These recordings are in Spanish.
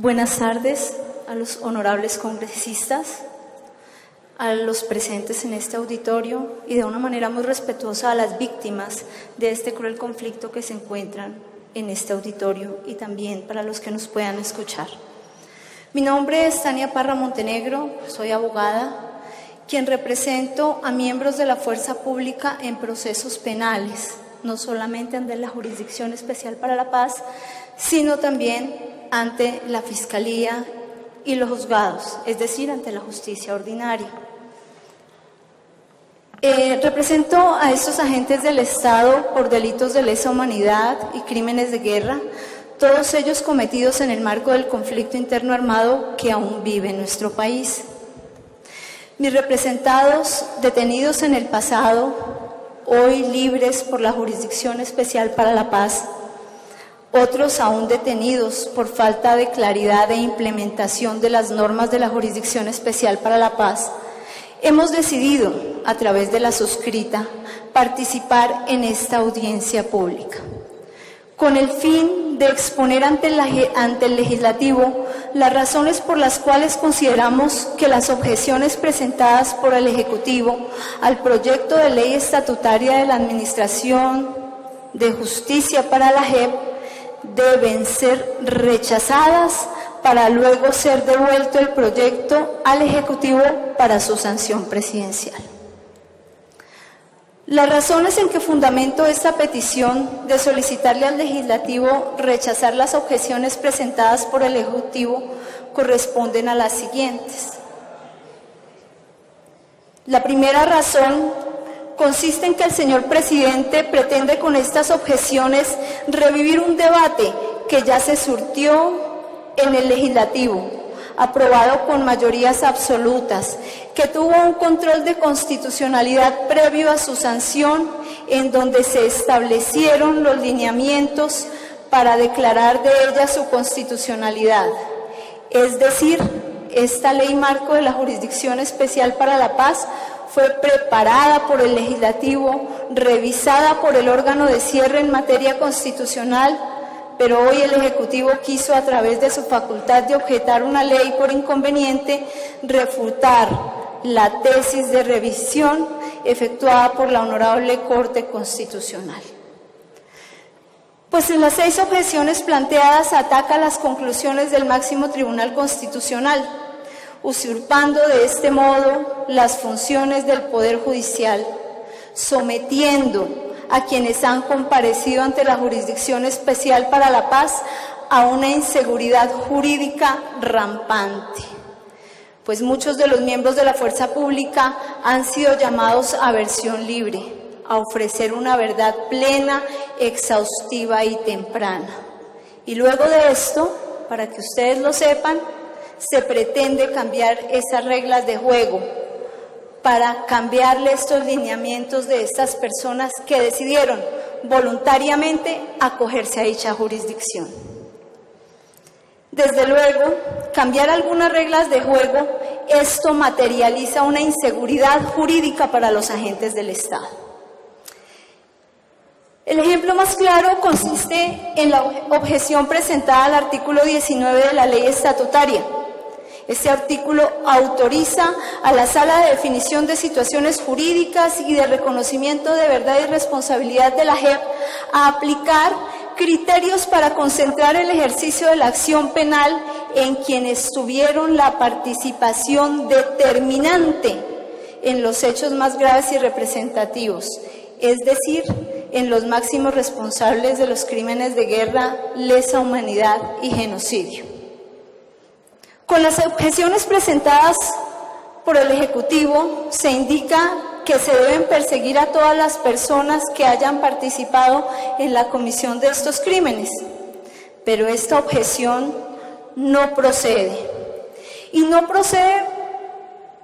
Buenas tardes a los honorables congresistas, a los presentes en este auditorio y de una manera muy respetuosa a las víctimas de este cruel conflicto que se encuentran en este auditorio y también para los que nos puedan escuchar. Mi nombre es Tania Parra Montenegro, soy abogada, quien represento a miembros de la fuerza pública en procesos penales, no solamente ante la Jurisdicción Especial para la Paz, sino también ante la Fiscalía y los juzgados, es decir, ante la justicia ordinaria. Represento a estos agentes del Estado por delitos de lesa humanidad y crímenes de guerra, todos ellos cometidos en el marco del conflicto interno armado que aún vive en nuestro país. Mis representados, detenidos en el pasado, hoy libres por la Jurisdicción Especial para la Paz, otros aún detenidos por falta de claridad e implementación de las normas de la Jurisdicción Especial para la Paz, hemos decidido, a través de la suscrita, participar en esta audiencia pública, con el fin de exponer ante el Legislativo las razones por las cuales consideramos que las objeciones presentadas por el Ejecutivo al proyecto de ley estatutaria de la Administración de Justicia para la JEP deben ser rechazadas para luego ser devuelto el proyecto al Ejecutivo para su sanción presidencial. Las razones en que fundamento esta petición de solicitarle al Legislativo rechazar las objeciones presentadas por el Ejecutivo corresponden a las siguientes. La primera razón consiste en que el señor presidente pretende con estas objeciones revivir un debate que ya se surtió en el Legislativo, aprobado con mayorías absolutas, que tuvo un control de constitucionalidad previo a su sanción, en donde se establecieron los lineamientos para declarar de ella su constitucionalidad. Es decir, esta ley marco de la Jurisdicción Especial para la Paz fue preparada por el Legislativo, revisada por el órgano de cierre en materia constitucional, pero hoy el Ejecutivo quiso, a través de su facultad de objetar una ley por inconveniente, refutar la tesis de revisión efectuada por la Honorable Corte Constitucional. Pues en las 6 objeciones planteadas ataca las conclusiones del máximo Tribunal Constitucional, usurpando de este modo las funciones del Poder Judicial, sometiendo a quienes han comparecido ante la Jurisdicción Especial para la Paz a una inseguridad jurídica rampante, pues muchos de los miembros de la fuerza pública han sido llamados a versión libre, a ofrecer una verdad plena, exhaustiva y temprana. Y luego de esto, para que ustedes lo sepan, se pretende cambiar esas reglas de juego para cambiarle estos lineamientos de estas personas que decidieron voluntariamente acogerse a dicha jurisdicción. Desde luego, cambiar algunas reglas de juego, esto materializa una inseguridad jurídica para los agentes del Estado. El ejemplo más claro consiste en la objeción presentada al artículo 19 de la ley estatutaria. Este artículo autoriza a la Sala de Definición de Situaciones Jurídicas y de Reconocimiento de Verdad y Responsabilidad de la JEP a aplicar criterios para concentrar el ejercicio de la acción penal en quienes tuvieron la participación determinante en los hechos más graves y representativos, es decir, en los máximos responsables de los crímenes de guerra, lesa humanidad y genocidio. Con las objeciones presentadas por el Ejecutivo se indica que se deben perseguir a todas las personas que hayan participado en la comisión de estos crímenes, pero esta objeción no procede. Y no procede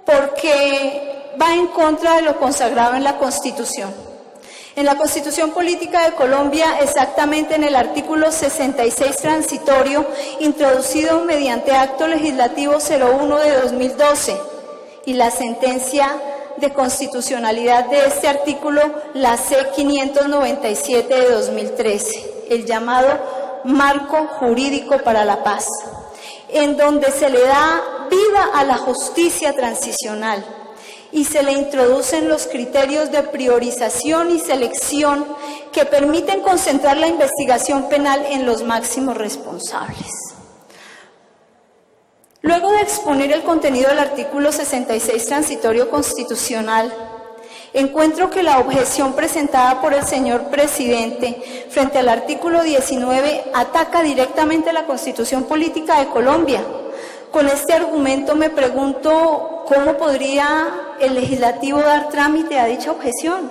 porque va en contra de lo consagrado en la Constitución. En la Constitución Política de Colombia, exactamente en el artículo 66 transitorio, introducido mediante Acto Legislativo 01 de 2012, y la sentencia de constitucionalidad de este artículo, la C-597 de 2013, el llamado Marco Jurídico para la Paz. en donde se le da vida a la justicia transicional y se le introducen los criterios de priorización y selección que permiten concentrar la investigación penal en los máximos responsables. Luego de exponer el contenido del artículo 66 transitorio constitucional, encuentro que la objeción presentada por el señor presidente frente al artículo 19 ataca directamente la Constitución Política de Colombia. Con este argumento me pregunto cómo podría el legislativo dar trámite a dicha objeción.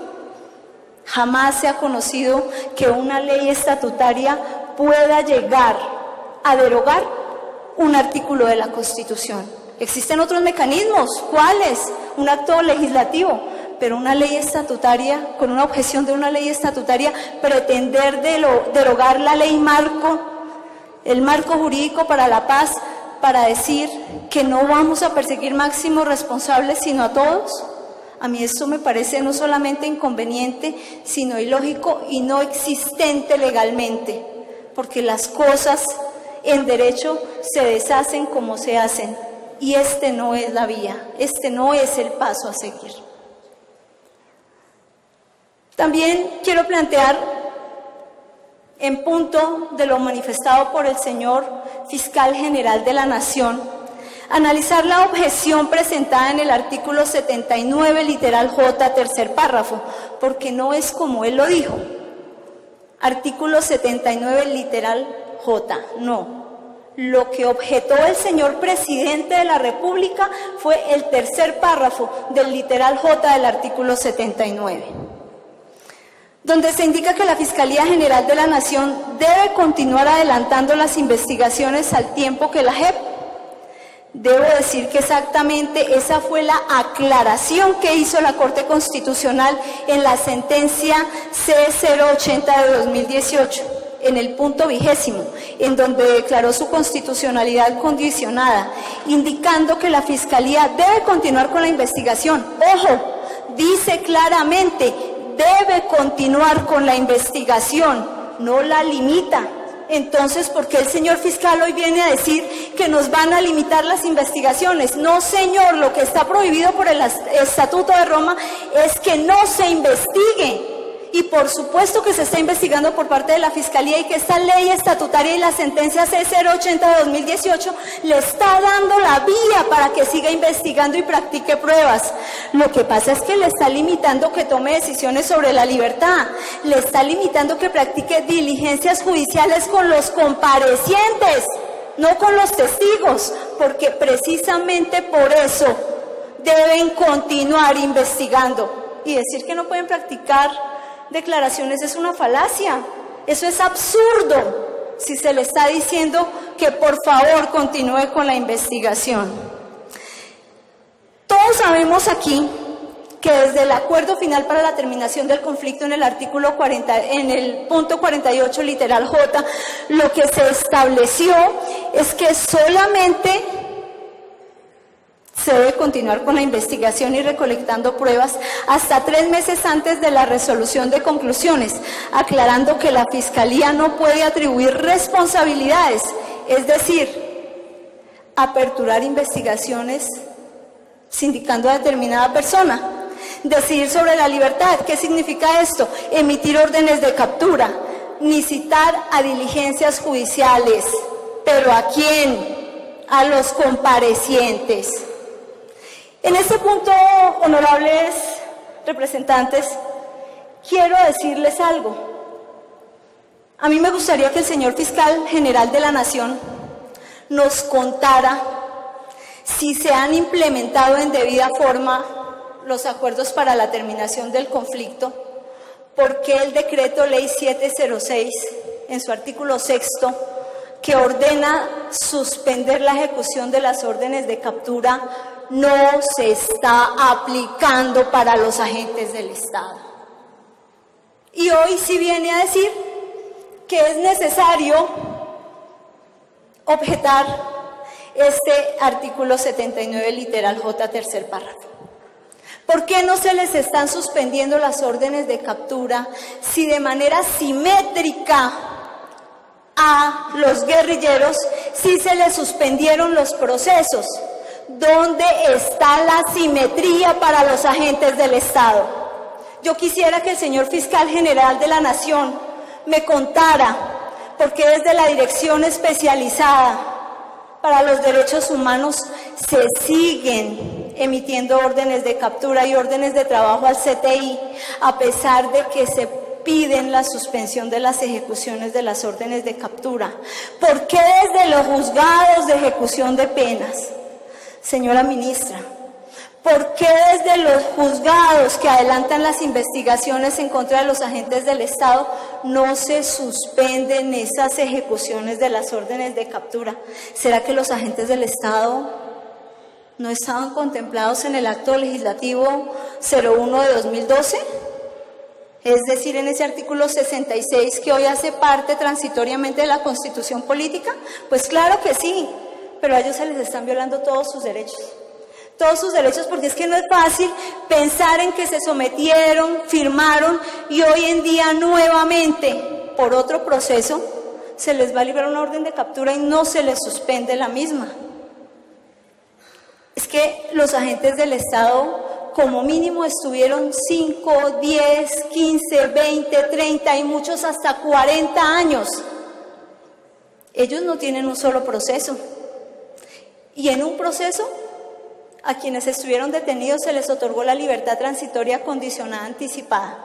Jamás se ha conocido que una ley estatutaria pueda llegar a derogar un artículo de la Constitución. Existen otros mecanismos. ¿Cuáles? Un acto legislativo. Pero una ley estatutaria, con una objeción de una ley estatutaria, pretender derogar la ley marco, el marco jurídico para la paz, para decir que no vamos a perseguir máximos responsables, sino a todos. A mí esto me parece no solamente inconveniente, sino ilógico y no existente legalmente, porque las cosas en derecho se deshacen como se hacen, y este no es la vía, este no es el paso a seguir. También quiero plantear, en punto de lo manifestado por el señor Fiscal General de la Nación, analizar la objeción presentada en el artículo 79, literal J, tercer párrafo, porque no es como él lo dijo. Artículo 79, literal J, no. Lo que objetó el señor presidente de la República fue el tercer párrafo del literal J del artículo 79. Donde se indica que la Fiscalía General de la Nación debe continuar adelantando las investigaciones al tiempo que la JEP. Debo decir que exactamente esa fue la aclaración que hizo la Corte Constitucional en la sentencia C080 de 2018, en el punto 20, en donde declaró su constitucionalidad condicionada, indicando que la Fiscalía debe continuar con la investigación. Ojo, dice claramente, debe continuar con la investigación, no la limita. Entonces, ¿por qué el señor fiscal hoy viene a decir que nos van a limitar las investigaciones? No, señor, lo que está prohibido por el Estatuto de Roma es que no se investigue. Y por supuesto que se está investigando por parte de la Fiscalía y que esta ley estatutaria y la sentencia C080 de 2018 le está dando la vía para que siga investigando y practique pruebas. Lo que pasa es que le está limitando que tome decisiones sobre la libertad, le está limitando que practique diligencias judiciales con los comparecientes, no con los testigos, porque precisamente por eso deben continuar investigando. Y decir que no pueden practicar declaraciones es una falacia, eso es absurdo si se le está diciendo que por favor continúe con la investigación. Todos sabemos aquí que desde el acuerdo final para la terminación del conflicto en el artículo 40, en el punto 48 literal J, lo que se estableció es que solamente se debe continuar con la investigación y recolectando pruebas hasta 3 meses antes de la resolución de conclusiones, aclarando que la Fiscalía no puede atribuir responsabilidades, es decir, aperturar investigaciones sindicando a determinada persona, decidir sobre la libertad. ¿Qué significa esto? Emitir órdenes de captura, ni citar a diligencias judiciales. ¿Pero a quién? A los comparecientes. En este punto, honorables representantes, quiero decirles algo. A mí me gustaría que el señor Fiscal General de la Nación nos contara si se han implementado en debida forma los acuerdos para la terminación del conflicto, por qué el decreto ley 706, en su artículo 6, que ordena suspender la ejecución de las órdenes de captura, no se está aplicando para los agentes del Estado. Y hoy sí viene a decir que es necesario objetar este artículo 79 literal J tercer párrafo. ¿Por qué no se les están suspendiendo las órdenes de captura si de manera simétrica a los guerrilleros sí se les suspendieron los procesos. ¿Dónde está la simetría para los agentes del Estado? Yo quisiera que el señor fiscal general de la Nación me contara por qué desde la Dirección Especializada para los Derechos Humanos se siguen emitiendo órdenes de captura y órdenes de trabajo al CTI, a pesar de que se piden la suspensión de las ejecuciones de las órdenes de captura. ¿Por qué desde los juzgados de ejecución de penas? Señora ministra, ¿por qué desde los juzgados que adelantan las investigaciones en contra de los agentes del Estado no se suspenden esas ejecuciones de las órdenes de captura? ¿Será que los agentes del Estado no estaban contemplados en el acto legislativo 01 de 2012? Es decir, en ese artículo 66 que hoy hace parte transitoriamente de la Constitución Política. Pues claro que sí, pero a ellos se les están violando todos sus derechos. Todos sus derechos, porque es que no es fácil pensar en que se sometieron, firmaron y hoy en día nuevamente por otro proceso se les va a liberar una orden de captura y no se les suspende la misma. Es que los agentes del Estado como mínimo estuvieron 5, 10, 15, 20, 30 y muchos hasta 40 años. Ellos no tienen un solo proceso. Y en un proceso, a quienes estuvieron detenidos se les otorgó la libertad transitoria condicionada anticipada.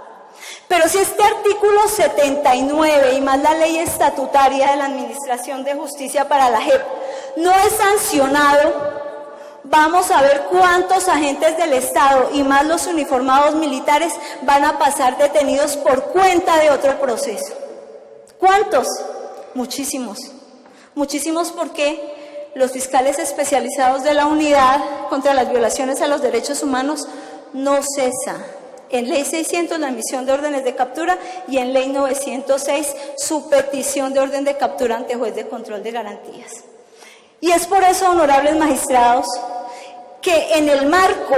Pero si este artículo 79 y más la ley estatutaria de la Administración de Justicia para la JEP no es sancionado, vamos a ver cuántos agentes del Estado y más los uniformados militares van a pasar detenidos por cuenta de otro proceso. ¿Cuántos? Muchísimos. Muchísimos, porque los fiscales especializados de la Unidad contra las Violaciones a los Derechos Humanos no cesa. En Ley 600 la emisión de órdenes de captura y en Ley 906 su petición de orden de captura ante juez de control de garantías. Y es por eso, honorables magistrados, que en el marco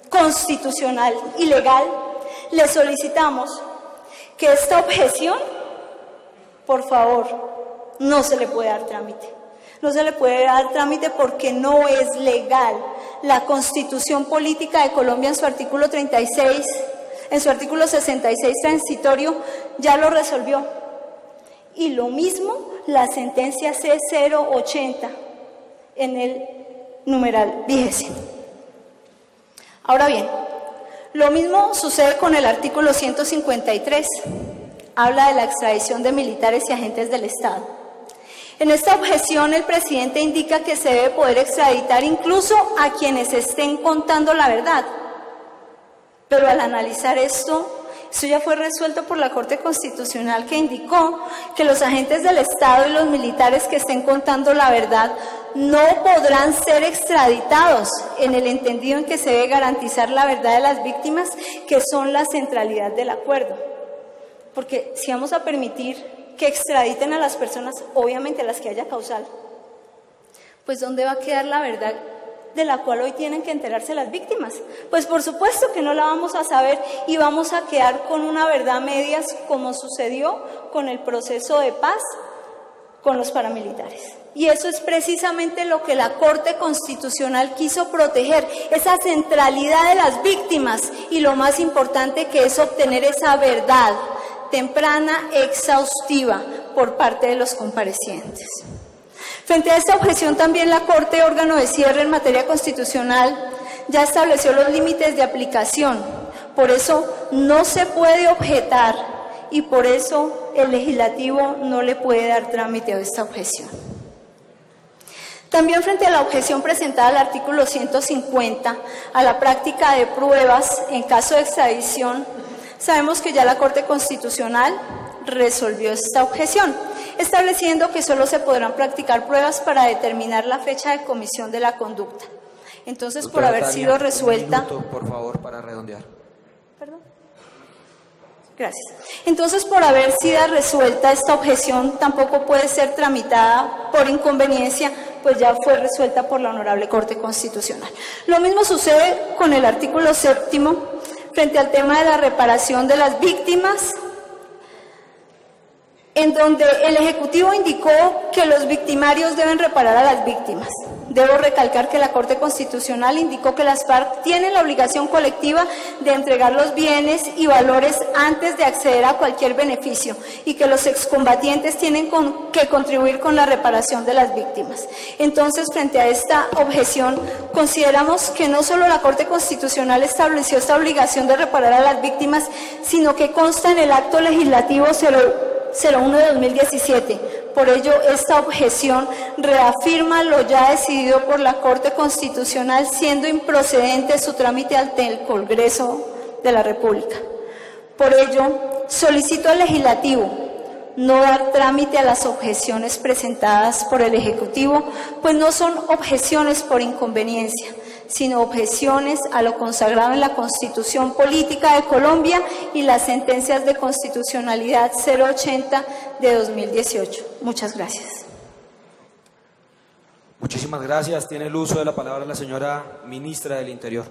constitucional y legal les solicitamos que esta objeción, por favor, no se le puede dar trámite. No se le puede dar trámite porque no es legal. La Constitución Política de Colombia en su artículo 36, en su artículo 66 transitorio, ya lo resolvió. Y lo mismo la sentencia C080 en el numeral 10. Ahora bien, lo mismo sucede con el artículo 153. Habla de la extradición de militares y agentes del Estado. En esta objeción el presidente indica que se debe poder extraditar incluso a quienes estén contando la verdad. Pero al analizar esto ya fue resuelto por la Corte Constitucional, que indicó que los agentes del Estado y los militares que estén contando la verdad no podrán ser extraditados, en el entendido en que se debe garantizar la verdad de las víctimas, que son la centralidad del acuerdo. Porque si vamos a permitir que extraditen a las personas, obviamente las que haya causal, pues ¿dónde va a quedar la verdad de la cual hoy tienen que enterarse las víctimas? Pues por supuesto que no la vamos a saber y vamos a quedar con una verdad a medias, como sucedió con el proceso de paz con los paramilitares. Y eso es precisamente lo que la Corte Constitucional quiso proteger, esa centralidad de las víctimas y lo más importante, que es obtener esa verdad temprana, exhaustiva por parte de los comparecientes. Frente a esta objeción también la Corte, órgano de cierre en materia constitucional, ya estableció los límites de aplicación. Por eso no se puede objetar y por eso el legislativo no le puede dar trámite a esta objeción. También frente a la objeción presentada al artículo 150 a la práctica de pruebas en caso de extradición, sabemos que ya la Corte Constitucional resolvió esta objeción, estableciendo que solo se podrán practicar pruebas para determinar la fecha de comisión de la conducta. Entonces, por haber sido resuelta... Un minuto, por favor, para redondear. ¿Perdón? Gracias. Entonces, por haber sido resuelta esta objeción, tampoco puede ser tramitada por inconveniencia, pues ya fue resuelta por la Honorable Corte Constitucional. Lo mismo sucede con el artículo 7º, frente al tema de la reparación de las víctimas. en donde el Ejecutivo indicó que los victimarios deben reparar a las víctimas. Debo recalcar que la Corte Constitucional indicó que las FARC tienen la obligación colectiva de entregar los bienes y valores antes de acceder a cualquier beneficio y que los excombatientes tienen que contribuir con la reparación de las víctimas. Entonces, frente a esta objeción, consideramos que no solo la Corte Constitucional estableció esta obligación de reparar a las víctimas, sino que consta en el Acto Legislativo 01 de 2017. Por ello, esta objeción reafirma lo ya decidido por la Corte Constitucional, siendo improcedente su trámite ante el Congreso de la República. Por ello, solicito al Legislativo no dar trámite a las objeciones presentadas por el Ejecutivo, pues no son objeciones por inconveniencia, sino objeciones a lo consagrado en la Constitución Política de Colombia y las sentencias de constitucionalidad 080 de 2018. Muchas gracias. Muchísimas gracias. Tiene el uso de la palabra la señora Ministra del Interior.